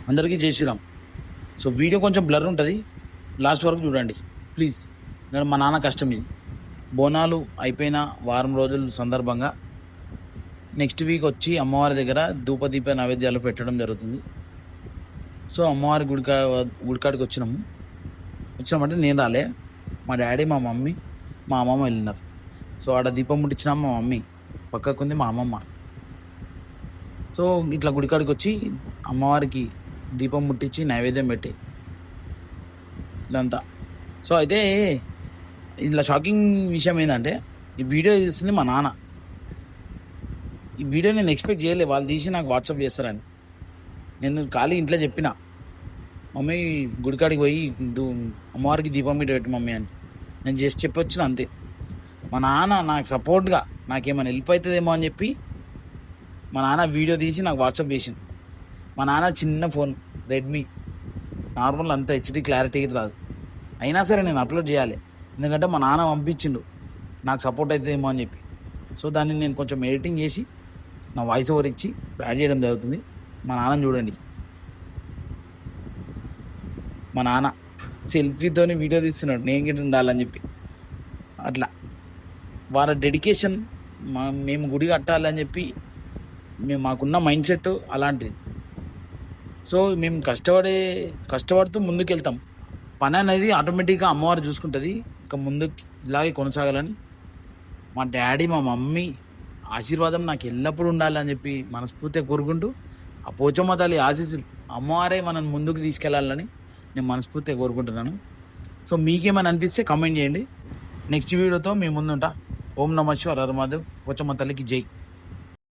అందరికీ జై Sriram. So video కొంచెం బ్లర్ ఉంటుంది, లాస్ట్ వరకు చూడండి ప్లీజ్. ఎందుకంటే మా నాన్న కష్టం ఇది. బోనాలు అయిపోయిన వారం రోజుల సందర్భంగా నెక్స్ట్ వీక్ వచ్చి అమ్మవారి దగ్గర ధూపదీప నైవేద్యాలు పెట్టడం జరుగుతుంది. సో అమ్మవారి గుడికాడికి వచ్చినామంటే నేను రాలే, మా డాడీ, మా మమ్మీ, మా అమ్మమ్మ వెళ్ళినారు. సో ఆడ దీపం ముట్టించిన మా మమ్మీ, పక్కకుంది మా అమ్మమ్మ. సో ఇట్లా గుడికాడికి వచ్చి అమ్మవారికి దీపం ముట్టించి నైవేద్యం పెట్టి ఇదంతా. సో అయితే ఇలా షాకింగ్ విషయం ఏంటంటే, ఈ వీడియో తీస్తుంది మా నాన్న. ఈ వీడియో నేను ఎక్స్పెక్ట్ చేయలే వాళ్ళు తీసి నాకు వాట్సాప్ చేస్తారని. నేను ఖాళీ ఇంట్లో చెప్పిన, మమ్మీ గుడికాడికి పోయి అమ్మవారికి దీపం మీద పెట్టి మమ్మీ అని నేను చేసి చెప్పొచ్చిన అంతే. మా నాన్న నాకు సపోర్ట్గా నాకేమైనా హెల్ప్ అవుతుందేమో అని చెప్పి మా నాన్న వీడియో తీసి నాకు వాట్సాప్ చేసింది. మా నాన్న చిన్న ఫోన్ రెడ్మీ, నార్మల్ అంత హెచ్డి క్లారిటీ రాదు, అయినా సరే నేను అప్లోడ్ చేయాలి, ఎందుకంటే మా నాన్న పంపించిండు నాకు సపోర్ట్ అవుతుందేమో అని చెప్పి. సో దాన్ని నేను కొంచెం ఎడిటింగ్ చేసి నా వాయిస్ ఓవర్ ఇచ్చి యాడ్ చేయడం జరుగుతుంది. మా నాన్నని చూడండి, మా నాన్న సెల్ఫీతోని వీడియో తీస్తున్నాడు నేను గిట్ట ఉండాలని చెప్పి. అట్లా వాళ్ళ డెడికేషన్, మేము గుడి కట్టాలని చెప్పి మాకున్న మైండ్ సెట్ అలాంటిది. సో మేము కష్టపడుతూ ముందుకెళ్తాం. పని అనేది ఆటోమేటిక్గా అమ్మవారు చూసుకుంటుంది. ఇక ముందుకు ఇలాగే కొనసాగాలని మా డాడీ, మా మమ్మీ ఆశీర్వాదం నాకు ఎల్లప్పుడూ ఉండాలని చెప్పి మనస్ఫూర్తిగా కోరుకుంటూ, ఆ పోచమ్మ తల్లి ఆశీస్సులు, అమ్మవారే మనల్ని ముందుకు తీసుకెళ్లాలని నేను మనస్ఫూర్తిగా కోరుకుంటున్నాను. సో మీకేమైనా అనిపిస్తే కామెంట్ చేయండి. నెక్స్ట్ వీడియోతో మీ ముందుంటా. ఓం నమః శివాయ, హర హర మహాదేవ్. పోచమ్మ తల్లికి జై.